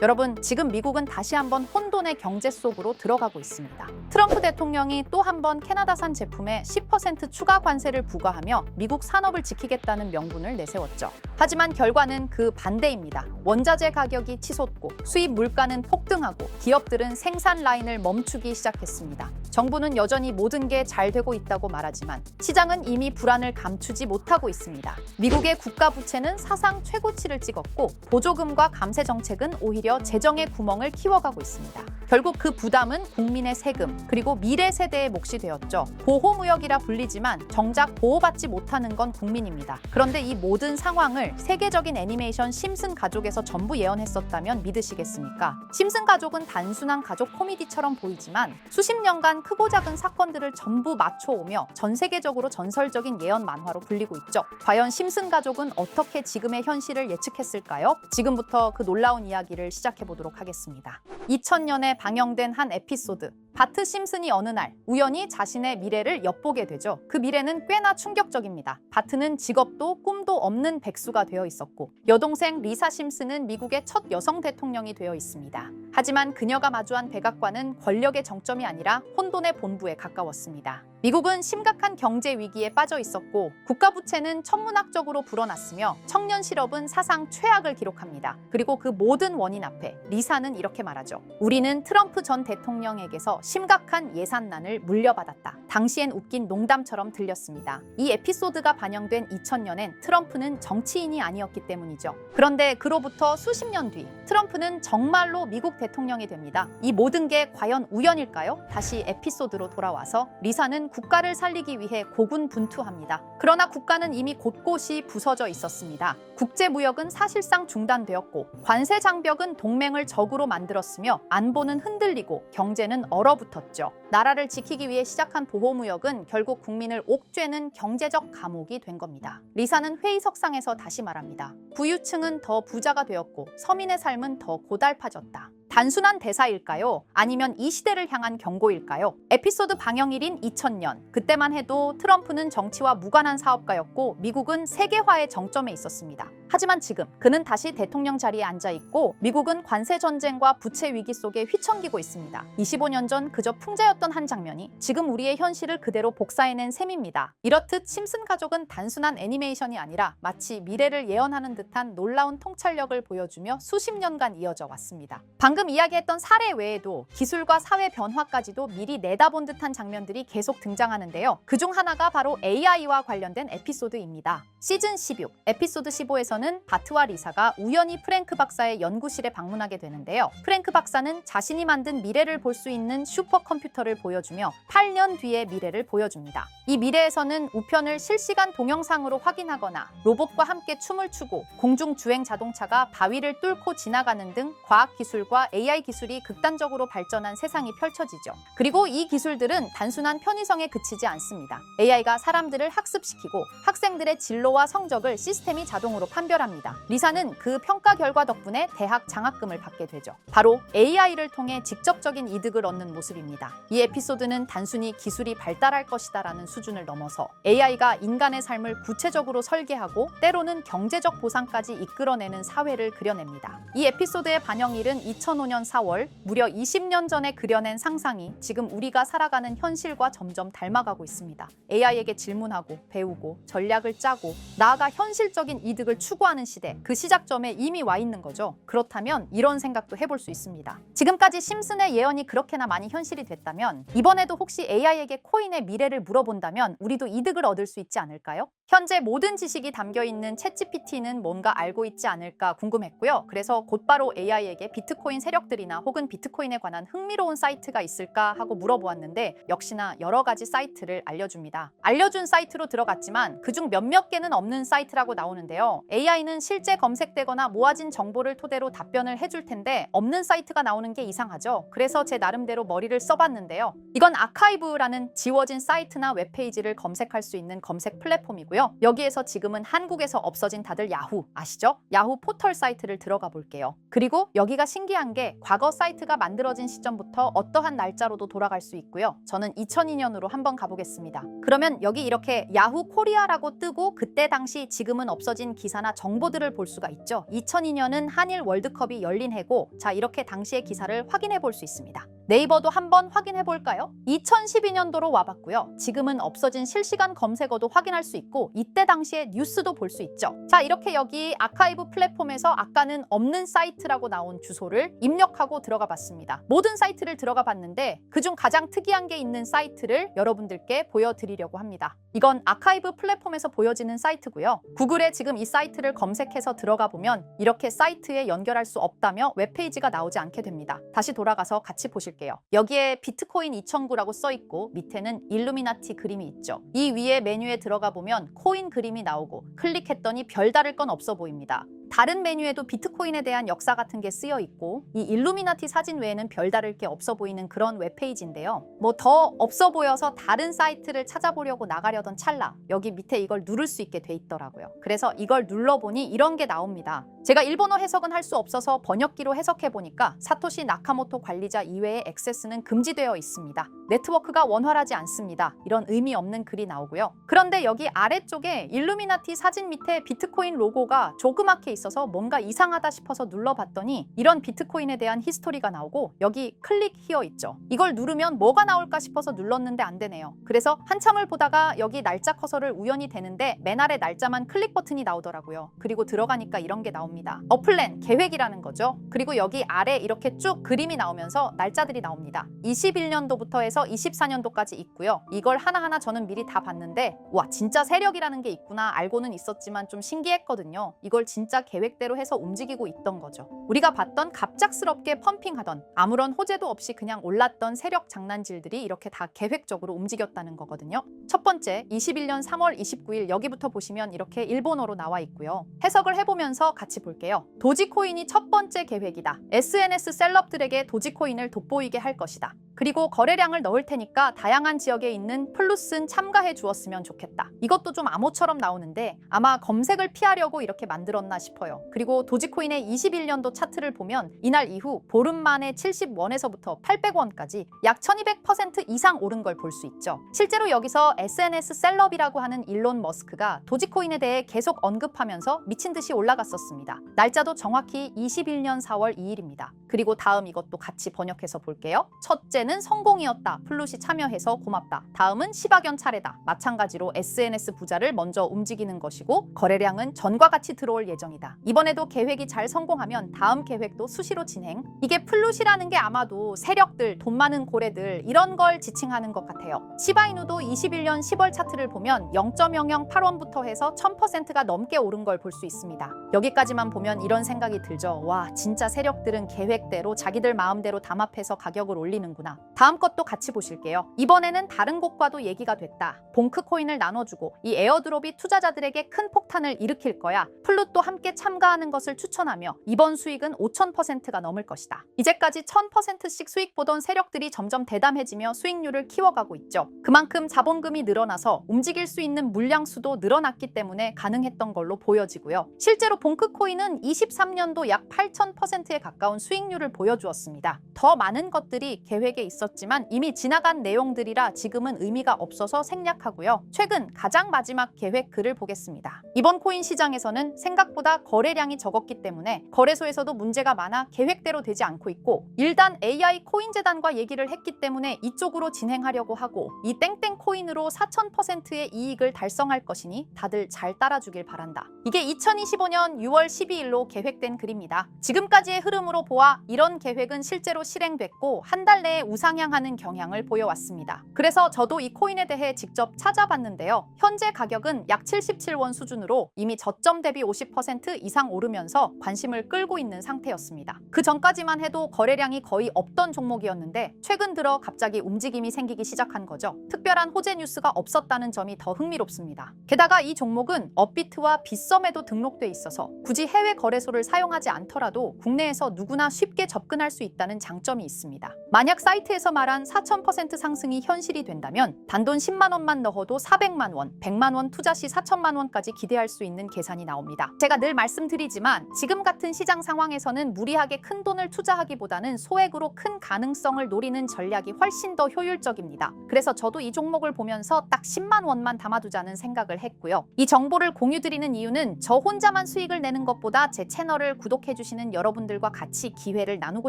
여러분, 지금 미국은 다시 한번 혼돈의 경제 속으로 들어가고 있습니다. 트럼프 대통령이 또 한 번 캐나다산 제품에 10% 추가 관세를 부과하며 미국 산업을 지키겠다는 명분을 내세웠죠. 하지만 결과는 그 반대입니다. 원자재 가격이 치솟고 수입 물가는 폭등하고 기업들은 생산 라인을 멈추기 시작했습니다. 정부는 여전히 모든 게 잘 되고 있다고 말하지만 시장은 이미 불안을 감추지 못하고 있습니다. 미국의 국가 부채는 사상 최고치를 찍었고 보조금과 감세 정책은 오히려 재정의 구멍을 키워가고 있습니다. 결국 그 부담은 국민의 세금 그리고 미래 세대의 몫이 되었죠. 보호무역이라 불리지만 정작 보호받지 못하는 건 국민입니다. 그런데 이 모든 상황을 세계적인 애니메이션 심슨 가족에서 전부 예언했었다면 믿으시겠습니까? 심슨 가족은 단순한 가족 코미디처럼 보이지만 수십 년간 크고 작은 사건들을 전부 맞춰오며 전 세계적으로 전설적인 예언 만화로 불리고 있죠. 과연 심슨 가족은 어떻게 지금의 현실을 예측했을까요? 지금부터 그 놀라운 이야기를 시작해 보도록 하겠습니다. 2000년에 방영된 한 에피소드. 바트 심슨이 어느 날 우연히 자신의 미래를 엿보게 되죠. 그 미래는 꽤나 충격적입니다. 바트는 직업도 꿈도 없는 백수가 되어 있었고 여동생 리사 심슨은 미국의 첫 여성 대통령이 되어 있습니다. 하지만 그녀가 마주한 백악관은 권력의 정점이 아니라 혼돈의 본부에 가까웠습니다. 미국은 심각한 경제 위기에 빠져 있었고 국가 부채는 천문학적으로 불어났으며 청년 실업은 사상 최악을 기록합니다. 그리고 그 모든 원인 앞에 리사는 이렇게 말하죠. 우리는 트럼프 전 대통령에게서 심각한 예산난을 물려받았다. 당시엔 웃긴 농담처럼 들렸습니다. 이 에피소드가 반영된 2000년엔 트럼프는 정치인이 아니었기 때문이죠. 그런데 그로부터 수십 년 뒤 트럼프는 정말로 미국 대통령이 됩니다. 이 모든 게 과연 우연일까요? 다시 에피소드로 돌아와서 리사는 국가를 살리기 위해 고군분투합니다. 그러나 국가는 이미 곳곳이 부서져 있었습니다. 국제무역은 사실상 중단되었고 관세 장벽은 동맹을 적으로 만들었으며 안보는 흔들리고 경제는 얼어붙었죠. 나라를 지키기 위해 시작한 보호무역은 결국 국민을 옥죄는 경제적 감옥이 된 겁니다. 리사는 회의석상에서 다시 말합니다. 부유층은 더 부자가 되었고 서민의 삶은 더 고달파졌다. 단순한 대사일까요? 아니면 이 시대를 향한 경고일까요? 에피소드 방영일인 2000년. 그때만 해도 트럼프는 정치와 무관한 사업가였고 미국은 세계화의 정점에 있었습니다. 하지만 지금 그는 다시 대통령 자리에 앉아 있고 미국은 관세 전쟁과 부채 위기 속에 휘청기고 있습니다. 25년 전 그저 풍자였던 한 장면이 지금 우리의 현실을 그대로 복사해낸 셈입니다. 이렇듯 심슨 가족은 단순한 애니메이션이 아니라 마치 미래를 예언하는 듯한 놀라운 통찰력을 보여주며 수십 년간 이어져 왔습니다. 방금 이야기했던 사례 외에도 기술과 사회 변화까지도 미리 내다본 듯한 장면들이 계속 등장하는데요. 그중 하나가 바로 AI와 관련된 에피소드입니다. 시즌 16, 에피소드 15에서는 바트와 리사가 우연히 프랭크 박사의 연구실에 방문하게 되는데요. 프랭크 박사는 자신이 만든 미래를 볼 수 있는 슈퍼컴퓨터를 보여주며 8년 뒤의 미래를 보여줍니다. 이 미래에서는 우편을 실시간 동영상으로 확인하거나 로봇과 함께 춤을 추고 공중주행 자동차가 바위를 뚫고 지나가는 등 과학기술과 AI 기술이 극단적으로 발전한 세상이 펼쳐지죠. 그리고 이 기술들은 단순한 편의성에 그치지 않습니다. AI가 사람들을 학습시키고 학생들의 진로와 성적을 시스템이 자동으로 판별합니다. 리사는 그 평가 결과 덕분에 대학 장학금을 받게 되죠. 바로 AI를 통해 직접적인 이득을 얻는 모습입니다. 이 에피소드는 단순히 기술이 발달할 것이다라는 수준을 넘어서 AI가 인간의 삶을 구체적으로 설계하고 때로는 경제적 보상까지 이끌어내는 사회를 그려냅니다. 이 에피소드의 반영일은 2005년 4월, 무려 20년 전에 그려낸 상상이 지금 우리가 살아가는 현실과 점점 닮아가고 있습니다. AI에게 질문하고 배우고 전략을 짜고 나아가 현실적인 이득을 추구하는 시대, 그 시작점에 이미 와 있는 거죠. 그렇다면 이런 생각도 해볼 수 있습니다. 지금까지 심슨의 예언이 그렇게나 많이 현실이 됐다면 이번에도 혹시 AI에게 코인의 미래를 물어본다면 우리도 이득을 얻을 수 있지 않을까요? 현재 모든 지식이 담겨있는 챗GPT는 뭔가 알고 있지 않을까 궁금했고요. 그래서 곧바로 AI에게 비트코인 세력들이나 혹은 비트코인에 관한 흥미로운 사이트가 있을까 하고 물어보았는데 역시나 여러 가지 사이트를 알려줍니다. 알려준 사이트로 들어갔지만 그중 몇몇 개는 없는 사이트라고 나오는데요. AI는 실제 검색되거나 모아진 정보를 토대로 답변을 해줄 텐데 없는 사이트가 나오는 게 이상하죠. 그래서 제 나름대로 머리를 써봤는데요. 이건 아카이브라는 지워진 사이트나 웹페이지를 검색할 수 있는 검색 플랫폼이고요. 있고요. 여기에서 지금은 한국에서 없어진 다들 야후 아시죠? 야후 포털 사이트를 들어가 볼게요. 그리고 여기가 신기한 게 과거 사이트가 만들어진 시점부터 어떠한 날짜로도 돌아갈 수 있고요. 저는 2002년으로 한번 가보겠습니다. 그러면 여기 이렇게 야후 코리아라고 뜨고 그때 당시 지금은 없어진 기사나 정보들을 볼 수가 있죠. 2002년은 한일 월드컵이 열린 해고, 자 이렇게 당시의 기사를 확인해 볼 수 있습니다. 네이버도 한번 확인해 볼까요? 2012년도로 와봤고요. 지금은 없어진 실시간 검색어도 확인할 수 있고 이때 당시의 뉴스도 볼 수 있죠. 자 이렇게 여기 아카이브 플랫폼에서 아까는 없는 사이트라고 나온 주소를 입력하고 들어가 봤습니다. 모든 사이트를 들어가 봤는데 그중 가장 특이한 게 있는 사이트를 여러분들께 보여드리려고 합니다. 이건 아카이브 플랫폼에서 보여지는 사이트고요. 구글에 지금 이 사이트를 검색해서 들어가 보면 이렇게 사이트에 연결할 수 없다며 웹페이지가 나오지 않게 됩니다. 다시 돌아가서 같이 보실게요. 여기에 비트코인 2009라고 써 있고 밑에는 일루미나티 그림이 있죠. 이 위에 메뉴에 들어가 보면 코인 그림이 나오고 클릭했더니 별다를 건 없어 보입니다. 다른 메뉴에도 비트코인에 대한 역사 같은 게 쓰여 있고 이 일루미나티 사진 외에는 별다를 게 없어 보이는 그런 웹페이지인데요. 뭐 더 없어 보여서 다른 사이트를 찾아보려고 나가려던 찰나 여기 밑에 이걸 누를 수 있게 돼 있더라고요. 그래서 이걸 눌러보니 이런 게 나옵니다. 제가 일본어 해석은 할 수 없어서 번역기로 해석해 보니까 사토시 나카모토 관리자 이외의 액세스는 금지되어 있습니다. 네트워크가 원활하지 않습니다. 이런 의미 없는 글이 나오고요. 그런데 여기 아래쪽에 일루미나티 사진 밑에 비트코인 로고가 조그맣게 있어서 뭔가 이상하다 싶어서 눌러봤더니 이런 비트코인에 대한 히스토리가 나오고 여기 클릭 히어 있죠. 이걸 누르면 뭐가 나올까 싶어서 눌렀는데 안 되네요. 그래서 한참을 보다가 여기 날짜 커서를 우연히 대는데 맨 아래 날짜만 클릭 버튼이 나오더라고요. 그리고 들어가니까 이런 게 나옵니다. 어플랜, 계획이라는 거죠. 그리고 여기 아래 이렇게 쭉 그림이 나오면서 날짜들이 나옵니다. 21년도부터 해서 24년도까지 있고요. 이걸 하나하나 저는 미리 다 봤는데 와 진짜 세력이라는 게 있구나 알고는 있었지만 좀 신기했거든요. 이걸 진짜 계획대로 해서 움직이고 있던 거죠. 우리가 봤던 갑작스럽게 펌핑하던 아무런 호재도 없이 그냥 올랐던 세력 장난질들이 이렇게 다 계획적으로 움직였다는 거거든요. 첫 번째 21년 3월 29일 여기부터 보시면 이렇게 일본어로 나와 있고요. 해석을 해보면서 같이 볼게요. 도지코인이 첫 번째 계획이다. SNS 셀럽들에게 도지코인을 돋보이게 할 것이다. 그리고 거래량을 넣을 테니까 다양한 지역에 있는 플루스는 참가해 주었으면 좋겠다. 이것도 좀 암호처럼 나오는데 아마 검색을 피하려고 이렇게 만들었나 싶어요. 그리고 도지코인의 21년도 차트를 보면 이날 이후 보름 만에 70원에서부터 800원까지 약 1200% 이상 오른 걸 볼 수 있죠. 실제로 여기서 SNS 셀럽이라고 하는 일론 머스크가 도지코인에 대해 계속 언급하면서 미친 듯이 올라갔었습니다. 날짜도 정확히 21년 4월 2일입니다. 그리고 다음 이것도 같이 번역해서 볼게요. 첫째는 성공이었다. 플룻이 참여해서 고맙다. 다음은 시바견 차례다. 마찬가지로 SNS 부자를 먼저 움직이는 것이고 거래량은 전과 같이 들어올 예정이다. 이번에도 계획이 잘 성공하면 다음 계획도 수시로 진행. 이게 플룻이라는 게 아마도 세력들, 돈 많은 고래들 이런 걸 지칭하는 것 같아요. 시바이누도 21년 10월 차트를 보면 0.008원부터 해서 1000%가 넘게 오른 걸 볼 수 있습니다. 여기까지만 보면 이런 생각이 들죠. 와 진짜 세력들은 계획대로 자기들 마음대로 담합해서 가격을 올리는구나. 다음 것도 같이 보실게요. 이번에는 다른 곳과도 얘기가 됐다. 봉크 코인을 나눠주고 이 에어드롭이 투자자들에게 큰 폭탄을 일으킬 거야. 플룻도 함께 참가하는 것을 추천하며 이번 수익은 5000%가 넘을 것이다. 이제까지 1000%씩 수익 보던 세력들이 점점 대담해지며 수익률을 키워가고 있죠. 그만큼 자본금이 늘어나서 움직일 수 있는 물량 수도 늘어났기 때문에 가능했던 걸로 보여지고요. 실제로 봉크 코인은 23년도 약 8000%에 가까운 수익률을 보여주었습니다. 더 많은 것들이 계획에 있었지만 이미 지나간 내용들이라 지금은 의미가 없어서 생략하고요. 최근 가장 마지막 계획 글을 보겠습니다. 이번 코인 시장에서는 생각보다 거래량이 적었기 때문에 거래소에서도 문제가 많아 계획대로 되지 않고 있고 일단 AI 코인 재단과 얘기를 했기 때문에 이쪽으로 진행하려고 하고 이 땡땡 코인으로 4000%의 이익을 달성할 것이니 다들 잘 따라주길 바란다. 이게 2025년 6월 12일로 계획된 글입니다. 지금까지의 흐름으로 보아 이런 계획은 실제로 실행됐고 한 달 내에 우상향하는 경향을 보여왔습니다. 그래서 저도 이 코인에 대해 직접 찾아봤는데요. 현재 가격은 약 77원 수준으로 이미 저점 대비 50% 이상 오르면서 관심을 끌고 있는 상태였습니다. 그 전까지만 해도 거래량이 거의 없던 종목이었는데 최근 들어 갑자기 움직임이 생기기 시작한 거죠. 특별한 호재 뉴스가 없었다는 점이 더 흥미롭습니다. 게다가 이 종목은 업비트와 빗썸에도 등록돼 있어서 굳이 해외 거래소를 사용하지 않더라도 국내에서 누구나 쉽게 쉽게 접근할 수 있다는 장점이 있습니다. 만약 사이트에서 말한 4000% 상승이 현실이 된다면 단돈 10만 원만 넣어도 400만 원, 100만 원 투자 시 4천만 원까지 기대할 수 있는 계산이 나옵니다. 제가 늘 말씀드리지만 지금 같은 시장 상황에서는 무리하게 큰 돈을 투자하기보다는 소액으로 큰 가능성을 노리는 전략이 훨씬 더 효율적입니다. 그래서 저도 이 종목을 보면서 딱 10만 원만 담아두자는 생각을 했고요. 이 정보를 공유드리는 이유는 저 혼자만 수익을 내는 것보다 제 채널을 구독해주시는 여러분들과 같이 기회를 나누고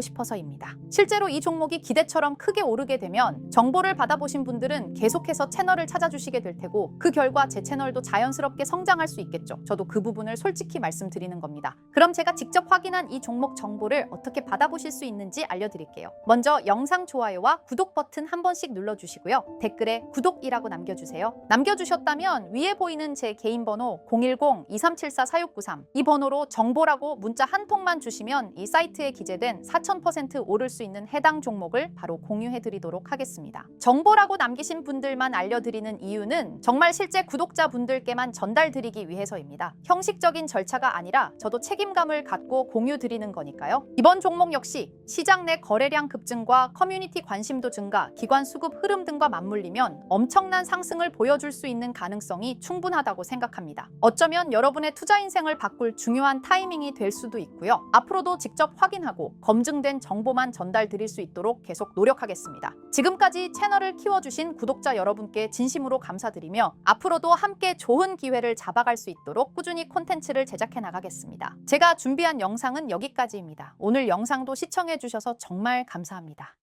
싶어서입니다. 실제로 이 종목이 기대처럼 크게 오르게 되면 정보를 받아보신 분들은 계속해서 채널을 찾아주시게 될 테고 그 결과 제 채널도 자연스럽게 성장할 수 있겠죠. 저도 그 부분을 솔직히 말씀드리는 겁니다. 그럼 제가 직접 확인한 이 종목 정보를 어떻게 받아보실 수 있는지 알려드릴게요. 먼저 영상 좋아요와 구독 버튼 한 번씩 눌러주시고요. 댓글에 구독이라고 남겨주세요. 남겨주셨다면 위에 보이는 제 개인 번호 010-2374-4693 이 번호로 정보라고 문자 한 통만 주시면 이 사이트에 기재된 4000% 오를 수 있는 해당 종목을 바로 공유해드리도록 하겠습니다. 정보라고 남기신 분들만 알려드리는 이유는 정말 실제 구독자분들께만 전달드리기 위해서입니다. 형식적인 절차가 아니라 저도 책임감을 갖고 공유드리는 거니까요. 이번 종목 역시 시장 내 거래량 급증과 커뮤니티 관심도 증가, 기관 수급 흐름 등과 맞물리면 엄청난 상승을 보여줄 수 있는 가능성이 충분하다고 생각합니다. 어쩌면 여러분의 투자 인생을 바꿀 중요한 타이밍이 될 수도 있고요. 앞으로도 직접 확인하고 검증된 정보만 전달드릴 수 있도록 계속 노력하겠습니다. 지금까지 채널을 키워주신 구독자 여러분께 진심으로 감사드리며 앞으로도 함께 좋은 기회를 잡아갈 수 있도록 꾸준히 콘텐츠를 제작해 나가겠습니다. 제가 준비한 영상은 여기까지입니다. 오늘 영상도 시청해 주셔서 정말 감사합니다.